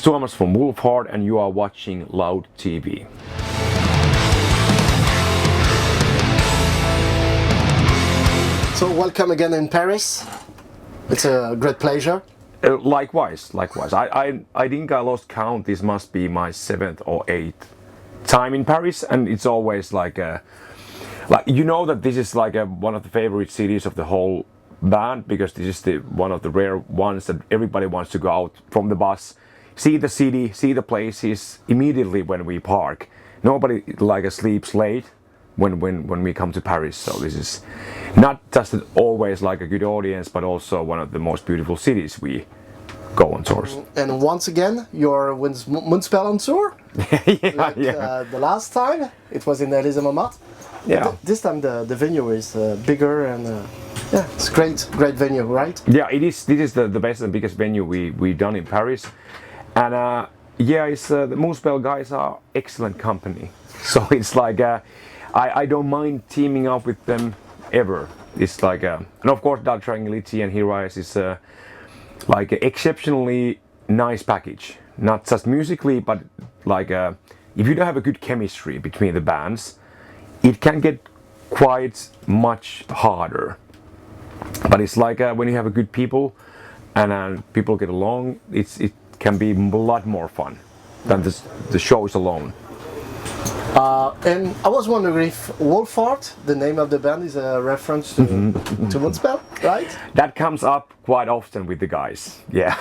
Tuomas from Wolfheart, and you are watching Loud TV. So welcome again in Paris. It's a great pleasure. Likewise. I think I lost count. This must be my 7th or 8th time in Paris, and it's always like you know that this is like one of the favorite cities of the whole band, because this is one of the rare ones that everybody wants to go out from the bus, see the city, see the places immediately when we park. Nobody sleeps late when we come to Paris. So this is not just always like a good audience, but also one of the most beautiful cities we go on tours. And once again, you're with Moonspell on tour. The last time it was in Elysée Montmartre. Yeah. This time the venue is bigger and it's great venue, right? Yeah, it is. This is the best and biggest venue we done in Paris, and it's the Moonspell guys are excellent company. So it's like I don't mind teaming up with them ever. It's like and of course Dark Tranquility and Heroes is like an exceptionally nice package. Not just musically, but like if you don't have a good chemistry between the bands, it can get quite much harder. But it's like when you have a good people and people get along, it can be a lot more fun than the shows alone. And I was wondering if Wolfheart, the name of the band, is a reference to Moonspell, right? That comes up quite often with the guys. Yeah,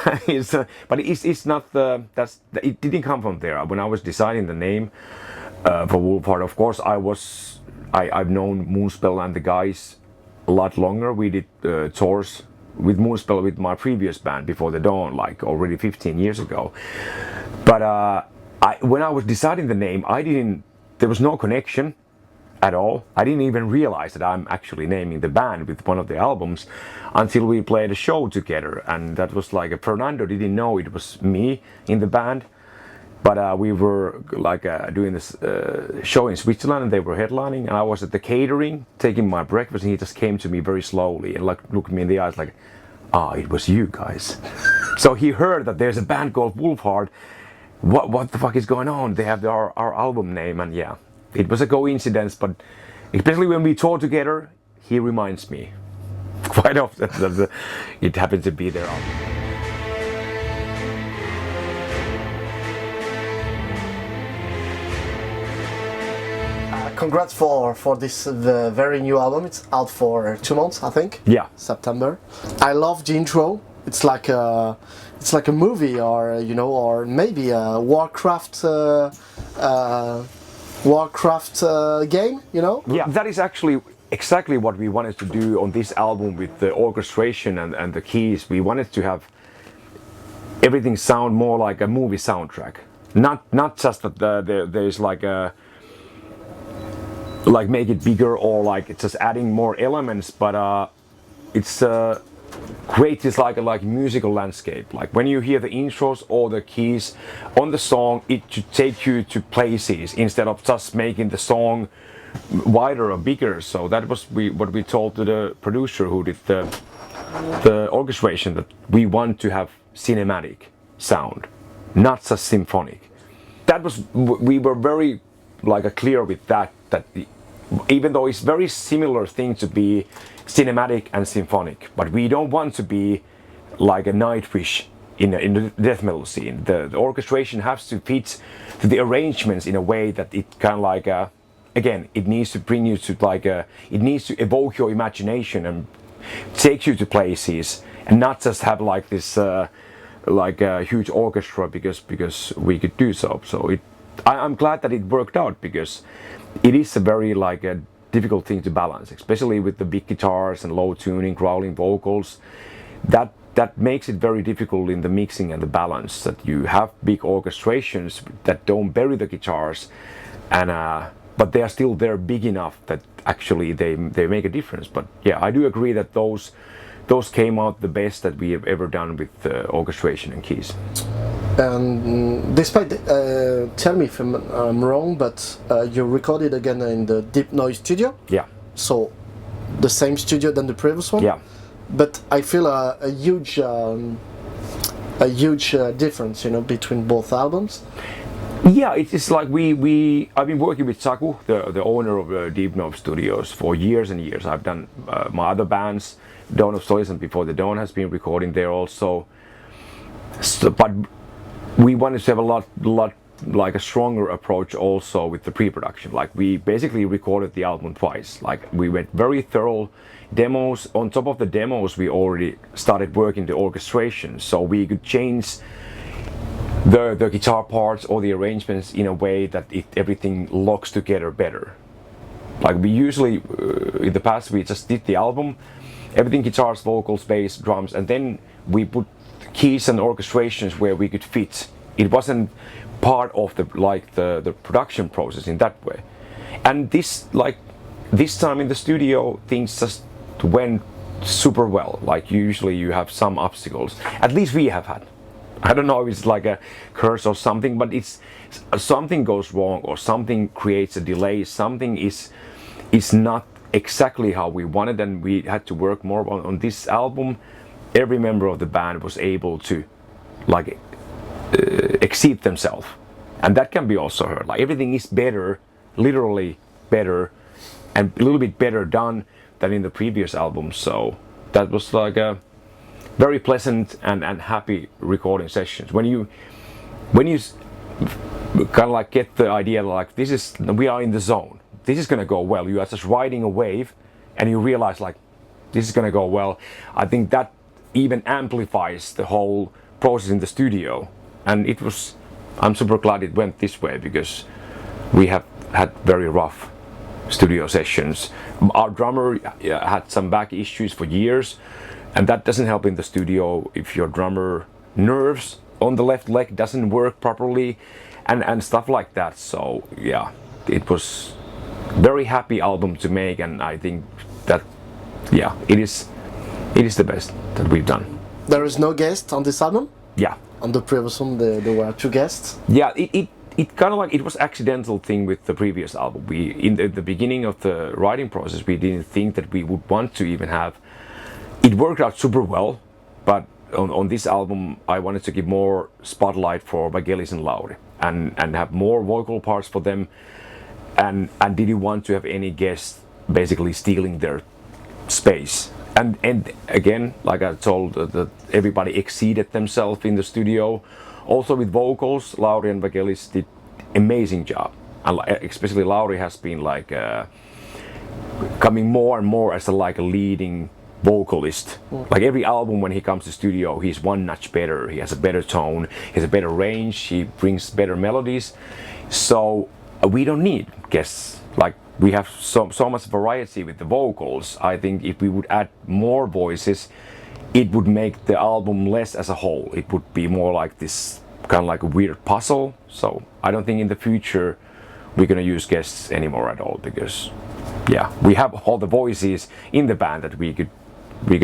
but it's not it didn't come from there. When I was deciding the name for Wolfheart, of course I've known Moonspell and the guys a lot longer. We did tours with Moonspell with my previous band Before the Dawn, like already 15 years ago. But when I was deciding the name, there was no connection at all. I didn't even realize that I'm actually naming the band with one of the albums until we played a show together, and that was like Fernando didn't know it was me in the band. But we were like doing this show in Switzerland, and they were headlining, and I was at the catering taking my breakfast, and he just came to me very slowly and looked me in the eyes like, it was you guys. So he heard that there's a band called Wolfheart. What the fuck is going on? They have our album name, and yeah, it was a coincidence, but especially when we tour together, he reminds me quite often that it happened to be their album. Congrats for this very new album. It's out for 2 months, I think. Yeah. September. I love the intro. It's like a movie, or or maybe a Warcraft game. Yeah, that is actually exactly what we wanted to do on this album with the orchestration and the keys. We wanted to have everything sound more like a movie soundtrack. Not just that there's like make it bigger or like it's just adding more elements, but it's create this like musical landscape. Like when you hear the intros or the keys on the song, it should take you to places instead of just making the song wider or bigger. So that was what we told to the producer who did the orchestration, that we want to have cinematic sound, not just symphonic. That was, we were very clear with that even though it's very similar thing to be cinematic and symphonic, but we don't want to be like a Nightwish in the death metal scene. The orchestration has to fit to the arrangements in a way that it can again, it needs to bring you to it needs to evoke your imagination and take you to places, and not just have like this a huge orchestra because we could do so. So I'm glad that it worked out, because it is a very a difficult thing to balance, especially with the big guitars and low tuning, growling vocals. That makes it very difficult in the mixing and the balance, that you have big orchestrations that don't bury the guitars, and but they are still there big enough that actually they make a difference. But yeah, I do agree that those came out the best that we have ever done with orchestration and keys. Despite, tell me if I'm wrong, but you recorded again in the Deep Noise studio. Yeah. So the same studio than the previous one. Yeah. But I feel a huge a huge difference, between both albums. Yeah, it's like I've been working with Saku, the owner of Deep Note Studios, for years and years. I've done my other bands, Dawn of Solace and Before the Dawn has been recording there also. So, but we wanted to have a lot like a stronger approach also with the pre-production. Like we basically recorded the album twice. Like we went very thorough demos. On top of the demos, we already started working the orchestration, so we could change the guitar parts or the arrangements in a way that everything locks together better. Like we usually, in the past, we just did the album, everything guitars, vocals, bass, drums, and then we put keys and orchestrations where we could fit. It wasn't part of the production process in that way. And this time in the studio, things just went super well. Like usually you have some obstacles. At least we have had. I don't know if it's like a curse or something, but it's something goes wrong or something creates a delay. Something is not exactly how we wanted, and we had to work more on this album. Every member of the band was able to exceed themselves, and that can be also heard. Like everything is better, literally better, and a little bit better done than in the previous album. So that was like a very pleasant and happy recording sessions. When you kind of like get the idea like we are in the zone. This is gonna go well. You are just riding a wave, and you realize like this is gonna go well. I think that even amplifies the whole process in the studio, and I'm super glad it went this way, because we have had very rough studio sessions. Our drummer had some back issues for years, and that doesn't help in the studio if your drummer nerves on the left leg doesn't work properly and stuff like that. So yeah, it was very happy album to make, and I think that it is the best that we've done. There is no guest on this album? Yeah. On the previous one there were 2 guests? Yeah, it kind of like, it was accidental thing with the previous album. We in the beginning of the writing process, we didn't think that we would want to even have. It worked out super well, but on this album I wanted to give more spotlight for Vangelis and Lauri and have more vocal parts for them, and didn't want to have any guests basically stealing their space. And again, like I told, that everybody exceeded themselves in the studio. Also with vocals, Lauri and Vangelis did amazing job, and especially Lauri has been like coming more and more as a leading vocalist. Like every album when he comes to studio, he's one notch better. He has a better tone, he has a better range, he brings better melodies. So we don't need guests. Like we have so much variety with the vocals. I think if we would add more voices, it would make the album less as a whole. It would be more like this kind of like a weird puzzle. So I don't think in the future we're gonna use guests anymore at all, because we have all the voices in the band that we could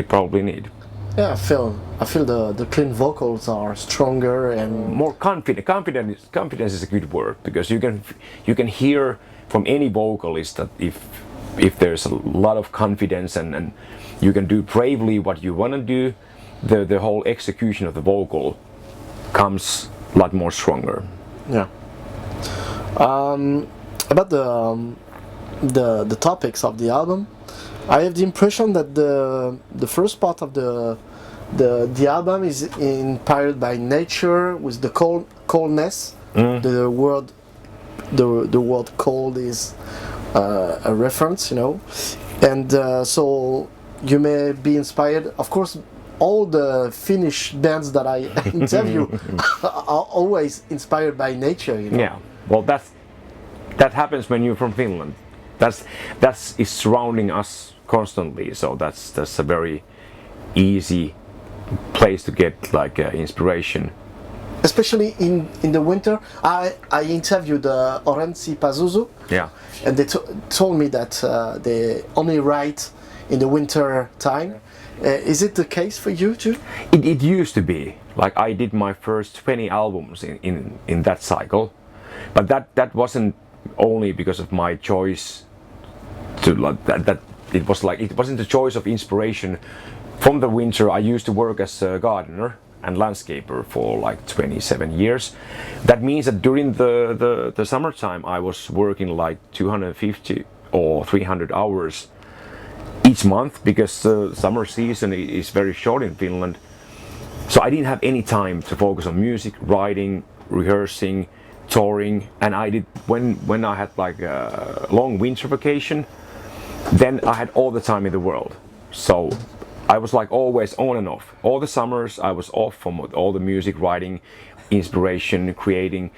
probably need. Yeah, I feel the clean vocals are stronger and more confident. Confidence is a good word, because you can hear from any vocalist that if there's a lot of confidence and you can do bravely what you want to do, the whole execution of the vocal comes a lot more stronger. Yeah. About the topics of the album, I have the impression that the first part of the album is inspired by nature, with the coldness. The word cold is a reference, and so you may be inspired. Of course, all the Finnish bands that I interview are always inspired by nature. Yeah, well, that happens when you're from Finland. That's is surrounding us constantly. So that's a very easy place to get inspiration. Especially in the winter. I interviewed Orenzi Pazuzu. Yeah. And they told me that they only write in the winter time. Is it the case for you too? It used to be. Like I did my first 20 albums in that cycle, but that wasn't only because of my choice to that. It wasn't a choice of inspiration from the winter. I used to work as a gardener, and landscaper for like 27 years. That means that during the summertime I was working like 250 or 300 hours each month, because the summer season is very short in Finland. So I didn't have any time to focus on music, writing, rehearsing, touring. And I did, when I had like a long winter vacation, then I had all the time in the world. So I was like always on and off. All the summers I was off from all the music, writing, inspiration, creating.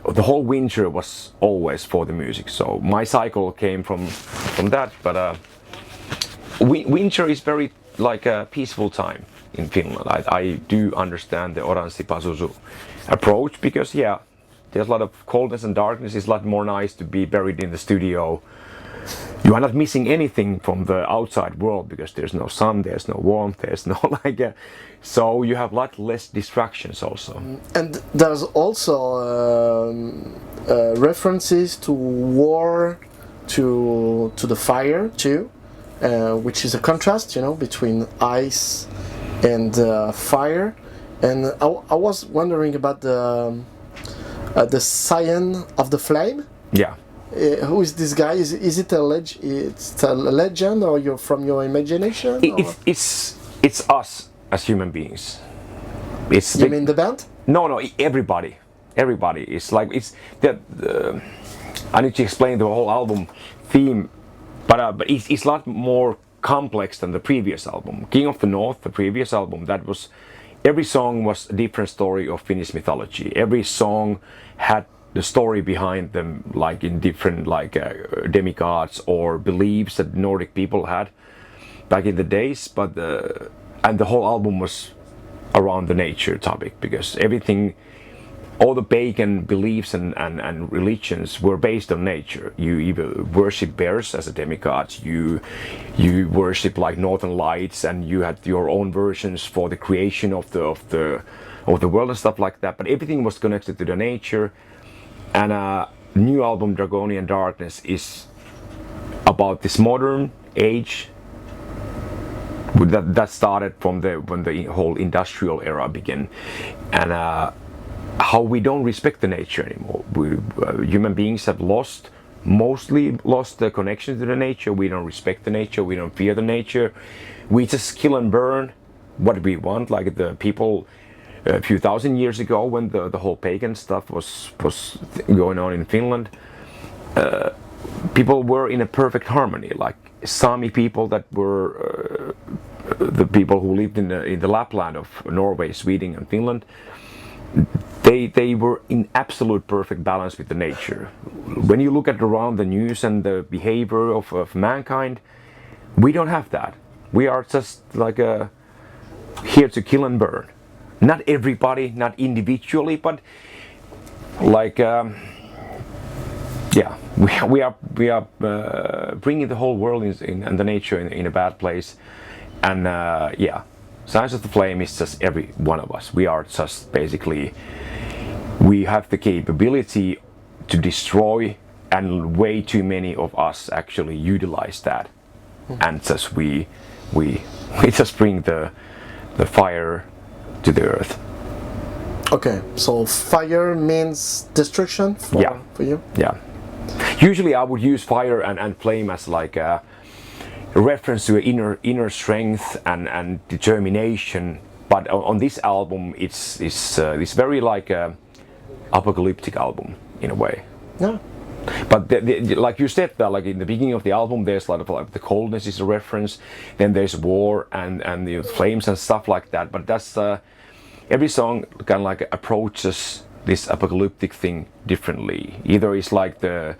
The whole winter was always for the music. So my cycle came from that. But winter is very like a peaceful time in Finland. I do understand the Oranssi Pazuzu approach, because yeah, there's a lot of coldness and darkness. It's a lot more nice to be buried in the studio. You are not missing anything from the outside world, because there's no sun, there's no warmth, there's no so you have a lot less distractions also. And there's also references to war, to the fire too, which is a contrast, between ice and fire. And I was wondering about the scion of the flame. Yeah. Who is this guy? Is it it's a legend, or you're from your imagination? It's us as human beings. You mean the band? No, everybody. It's like I need to explain the whole album theme, but it's a lot more complex than the previous album. King of the North, the previous album, every song was a different story of Finnish mythology. Every song had the story behind them, like in different demigods or beliefs that Nordic people had back in the days. But and the whole album was around the nature topic, because everything, all the pagan beliefs and religions were based on nature. You either worship bears as a demigod, you worship like northern lights, and you had your own versions for the creation of the world and stuff like that. But everything was connected to the nature. And new album Draconian Darkness is about this modern age that started from when the whole industrial era began, and how we don't respect the nature anymore. Human beings have mostly lost the connection to the nature. We don't respect the nature. We don't fear the nature. We just kill and burn what we want, like the people a few thousand years ago, when the whole pagan stuff was going on in Finland. People were in a perfect harmony, like Sami people that were the people who lived in the Lapland of Norway, Sweden and Finland. They were in absolute perfect balance with the nature. When you look at around the news and the behavior of mankind, we don't have that. We are just like here to kill and burn. Not everybody, not individually, but like we are bringing the whole world and the nature in a bad place. And Signs of the Flame is just every one of us. We are just basically, we have the capability to destroy, and way too many of us actually utilize that. And just we just bring the fire to the earth. Okay, so fire means destruction for you? Yeah. Usually I would use fire and flame as like a reference to inner strength and determination. But on this album, it's very like a apocalyptic album in a way. Yeah. But like you said, like in the beginning of the album, there's a lot of like the coldness is a reference. Then there's war and the flames and stuff like that. But that's every song kind of like approaches this apocalyptic thing differently. Either it's like the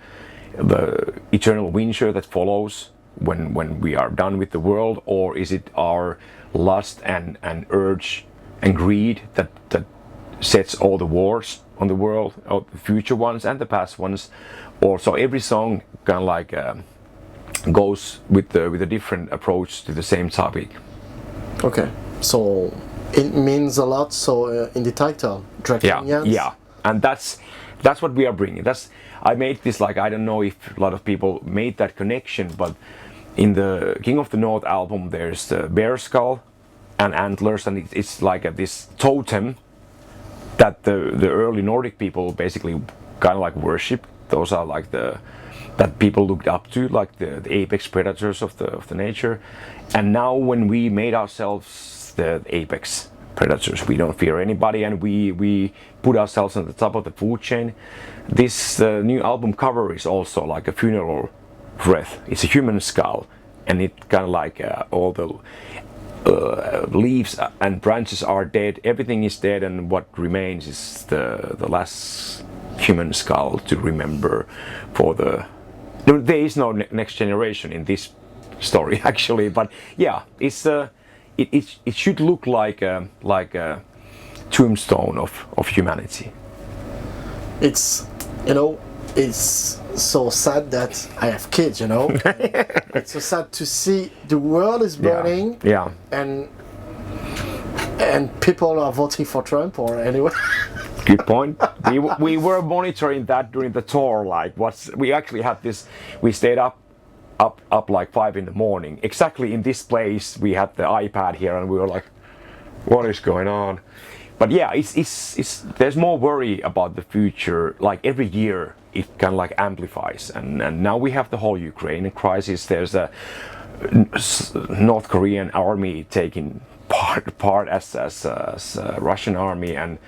eternal winter that follows when we are done with the world, or is it our lust and urge and greed that sets all the wars on the world, or the future ones and the past ones. Or so every song kind of like goes with a different approach to the same topic. Okay, so it means a lot. So in the title, Draconians. Yeah, and that's what we are bringing. I made this, like, I don't know if a lot of people made that connection, but in the King of the North album, there's the bear skull and antlers, and it's like this totem that the early Nordic people basically kind of like worship. Those are like that people looked up to, like the apex predators of the nature. And now when we made ourselves the apex predators, we don't fear anybody, and we put ourselves on the top of the food chain. This new album cover is also like a funeral wreath. It's a human skull, and it kind of like all the leaves and branches are dead, everything is dead, and what remains is the last human skull to remember for there is no next generation in this story actually, but yeah, it's it should look like a tombstone of humanity. It's, it's so sad that I have kids, It's so sad to see the world is burning, yeah. and people are voting for Trump or anyone. Good point. We were monitoring that during the tour. Like, we actually had this. We stayed up like 5 in the morning. Exactly in this place, we had the iPad here, and we were like, "What is going on?" But yeah, it's there's more worry about the future. Like every year, it kind of like amplifies, and now we have the whole Ukraine crisis. There's a North Korean army taking part as Russian army, and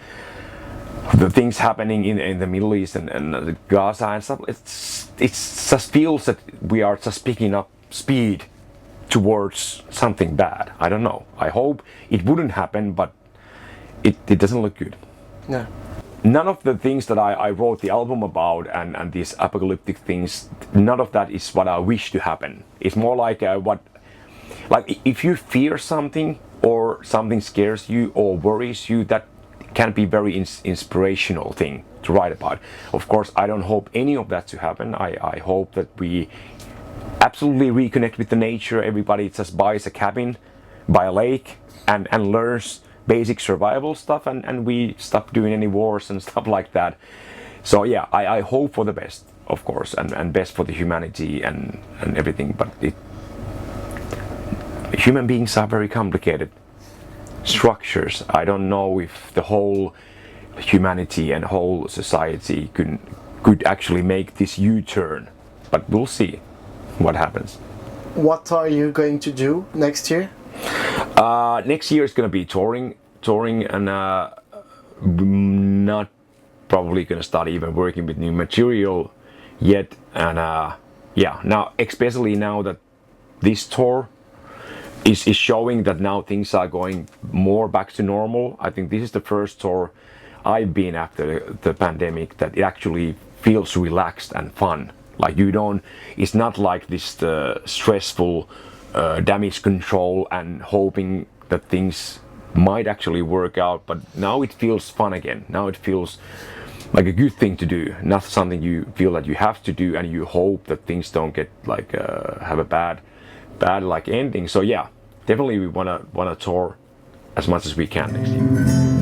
the things happening in the Middle East and the Gaza and stuff. It just feels that we are just picking up speed towards something bad. I don't know. I hope it wouldn't happen, but it doesn't look good. Yeah. None of the things that I wrote the album about and these apocalyptic things, none of that is what I wish to happen. It's more like like if you fear something or something scares you or worries you, that can be very inspirational thing to write about. Of course, I don't hope any of that to happen. I hope that we absolutely reconnect with the nature. Everybody just buys a cabin by a lake and learns basic survival stuff, and we stop doing any wars and stuff like that. So yeah, I hope for the best, of course, and best for the humanity and everything, but human beings are very complicated structures. I don't know if the whole humanity and whole society could actually make this U-turn, but we'll see what happens. What are you going to do next year? Next year is going to be touring, and not probably going to start even working with new material yet. And yeah, now especially now that this tour is showing that now things are going more back to normal. I think this is the first tour I've been after the pandemic that it actually feels relaxed and fun. Like it's not like this stressful damage control and hoping that things might actually work out, but now it feels fun again. Now it feels like a good thing to do, not something you feel that you have to do and you hope that things don't get like have a bad like ending. So yeah, definitely we wanna tour as much as we can next year.